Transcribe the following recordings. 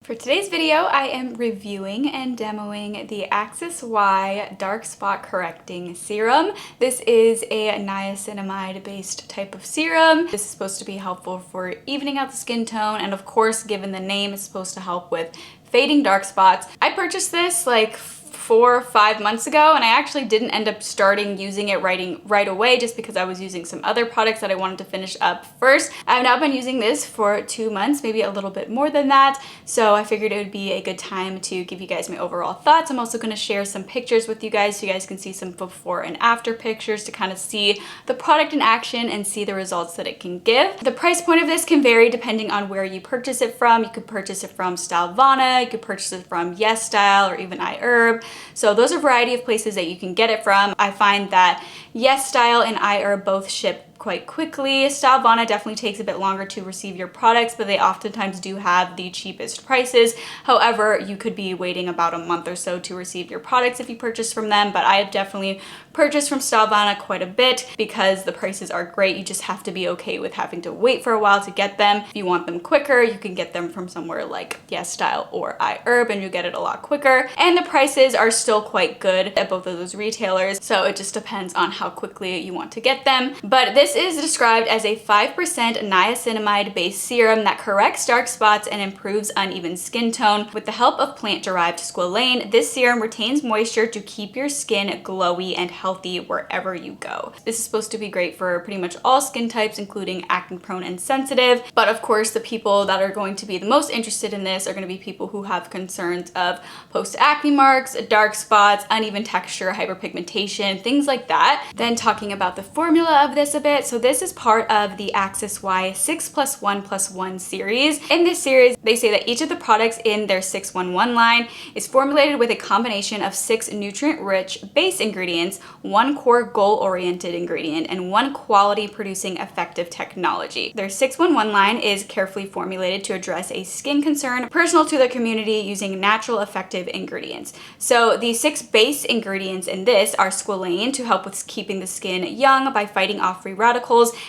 For today's video, I am reviewing and demoing the Axis Y Dark Spot Correcting Serum. This is a niacinamide based type of serum. This is supposed to be helpful for evening out the skin tone, and of course, given the name, it's supposed to help with fading dark spots. I purchased this like 4 or 5 months ago, and I actually didn't end up starting using it right away just because I was using some other products that I wanted to finish up first. I've now been using this for 2 months, maybe a little bit more than that, so I figured it would be a good time to give you guys my overall thoughts. I'm also going to share some pictures with you guys so you guys can see some before and after pictures to kind of see the product in action and see the results that it can give. The price point of this can vary depending on where you purchase it from. You could purchase it from Stylevana, you could purchase it from Yes Style, or even iHerb. So those are a variety of places that you can get it from. I find that Yes Style and iHerb both ship quite quickly. Stylevana definitely takes a bit longer to receive your products, but they oftentimes do have the cheapest prices. However, you could be waiting about a month or so to receive your products if you purchase from them, but I have definitely purchased from Stylevana quite a bit because the prices are great. You just have to be okay with having to wait for a while to get them. If you want them quicker, you can get them from somewhere like Yes Style or iHerb, and you get it a lot quicker. And the prices are still quite good at both of those retailers, so it just depends on how quickly you want to get them. But this is described as a 5% niacinamide based serum that corrects dark spots and improves uneven skin tone. With the help of plant-derived squalane, this serum retains moisture to keep your skin glowy and healthy wherever you go. This is supposed to be great for pretty much all skin types, including acne prone and sensitive. But of course, the people that are going to be the most interested in this are going to be people who have concerns of post-acne marks, dark spots, uneven texture, hyperpigmentation, things like that. Then talking about the formula of this a bit. So this is part of the Axis Y 6+1+1 series. In this series, they say that each of the products in their 611 line is formulated with a combination of 6 nutrient-rich base ingredients, 1 core goal-oriented ingredient, and 1 quality-producing effective technology. Their 611 line is carefully formulated to address a skin concern personal to the community using natural effective ingredients. So the 6 base ingredients in this are squalane to help with keeping the skin young by fighting off free radicals.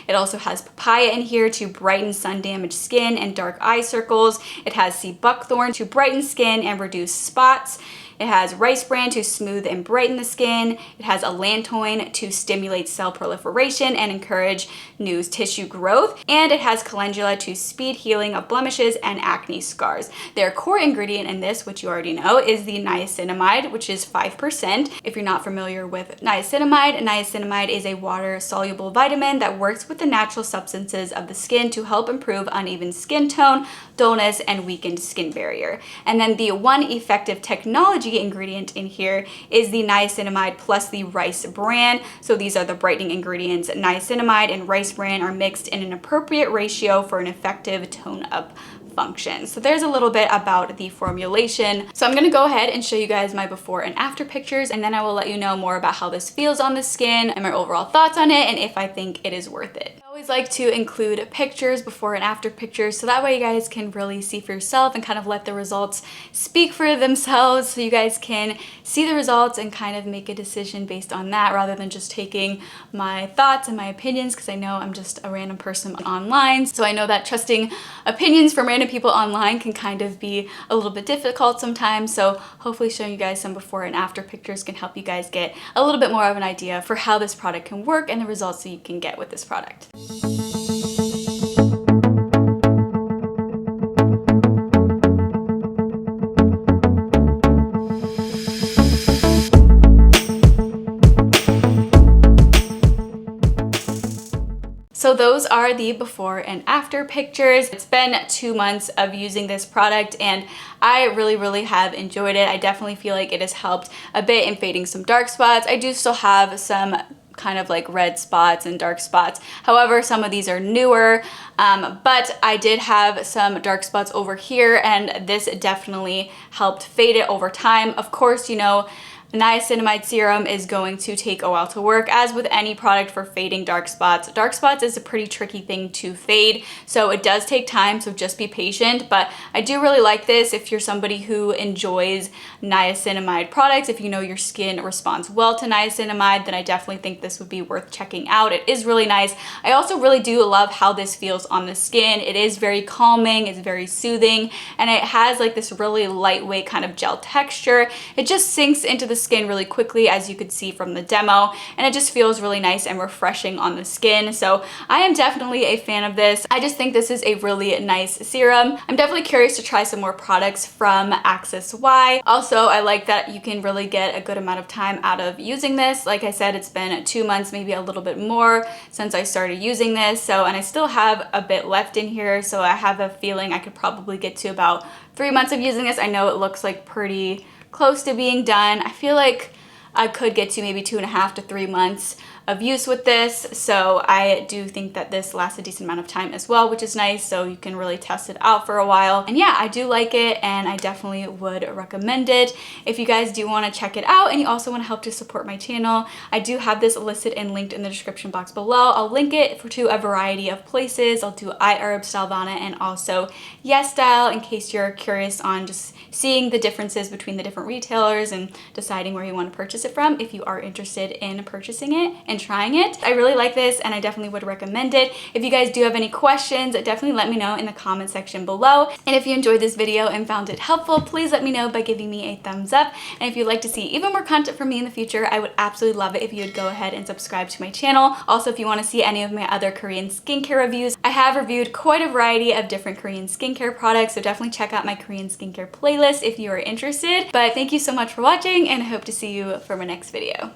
It also has papaya in here to brighten sun-damaged skin and dark eye circles. It has sea buckthorn to brighten skin and reduce spots. It has rice bran to smooth and brighten the skin. It has allantoin to stimulate cell proliferation and encourage new tissue growth. And it has calendula to speed healing of blemishes and acne scars. Their core ingredient in this, which you already know, is the niacinamide, which is 5%. If you're not familiar with niacinamide is a water-soluble vitamin that works with the natural substances of the skin to help improve uneven skin tone, dullness, and weakened skin barrier. And then the one effective technology ingredient in here is the niacinamide plus the rice bran. So these are the brightening ingredients. Niacinamide and rice bran are mixed in an appropriate ratio for an effective tone up function. So there's a little bit about the formulation. So I'm gonna go ahead and show you guys my before and after pictures, and then I will let you know more about how this feels on the skin and my overall thoughts on it and if I think it is worth it. I always like to include pictures, before and after pictures, so that way you guys can really see for yourself and kind of let the results speak for themselves, so you guys can see the results and kind of make a decision based on that rather than just taking my thoughts and my opinions, because I know I'm just a random person online. So I know that trusting opinions from random people online can kind of be a little bit difficult sometimes. So hopefully showing you guys some before and after pictures can help you guys get a little bit more of an idea for how this product can work and the results that you can get with this product. So those are the before and after pictures. It's been 2 months of using this product and I really have enjoyed it. I definitely feel like it has helped a bit in fading some dark spots. I do still have some kind of like red spots and dark spots. However, some of these are newer, but I did have some dark spots over here and this definitely helped fade it over time. Of course, you know, niacinamide serum is going to take a while to work. As with any product for fading dark spots is a pretty tricky thing to fade, so it does take time, so just be patient. But I do really like this if you're somebody who enjoys niacinamide products. If you know your skin responds well to niacinamide, then I definitely think this would be worth checking out. It is really nice. I also really do love how this feels on the skin. It is very calming, it's very soothing, and it has like this really lightweight kind of gel texture. It just sinks into the skin really quickly, as you could see from the demo, and it just feels really nice and refreshing on the skin. So I am definitely a fan of this. I just think this is a really nice serum. I'm definitely curious to try some more products from Axis Y. Also, I like that you can really get a good amount of time out of using this. Like I said, it's been 2 months, maybe a little bit more since I started using this. So, and I still have a bit left in here. So I have a feeling I could probably get to about 3 months of using this. I know it looks like pretty close to being done. I feel like I could get to maybe 2.5 to 3 months of use with this, so I do think that this lasts a decent amount of time as well, which is nice, so you can really test it out for a while. And yeah, I do like it, and I definitely would recommend it. If you guys do want to check it out and you also want to help to support my channel, I do have this listed and linked in the description box below. I'll link it to a variety of places. I'll do iHerb, Stalvana, and also Yes Style, in case you're curious on just seeing the differences between the different retailers and deciding where you want to purchase it from if you are interested in purchasing it and trying it. I really like this, and I definitely would recommend it. If you guys do have any questions, definitely let me know in the comment section below. And if you enjoyed this video and found it helpful, please let me know by giving me a thumbs up. And if you'd like to see even more content from me in the future, I would absolutely love it if you would go ahead and subscribe to my channel. Also, if you want to see any of my other Korean skincare reviews, I have reviewed quite a variety of different Korean skincare products, so definitely check out my Korean skincare playlist if you are interested. But thank you so much for watching, and I hope to see you for my next video.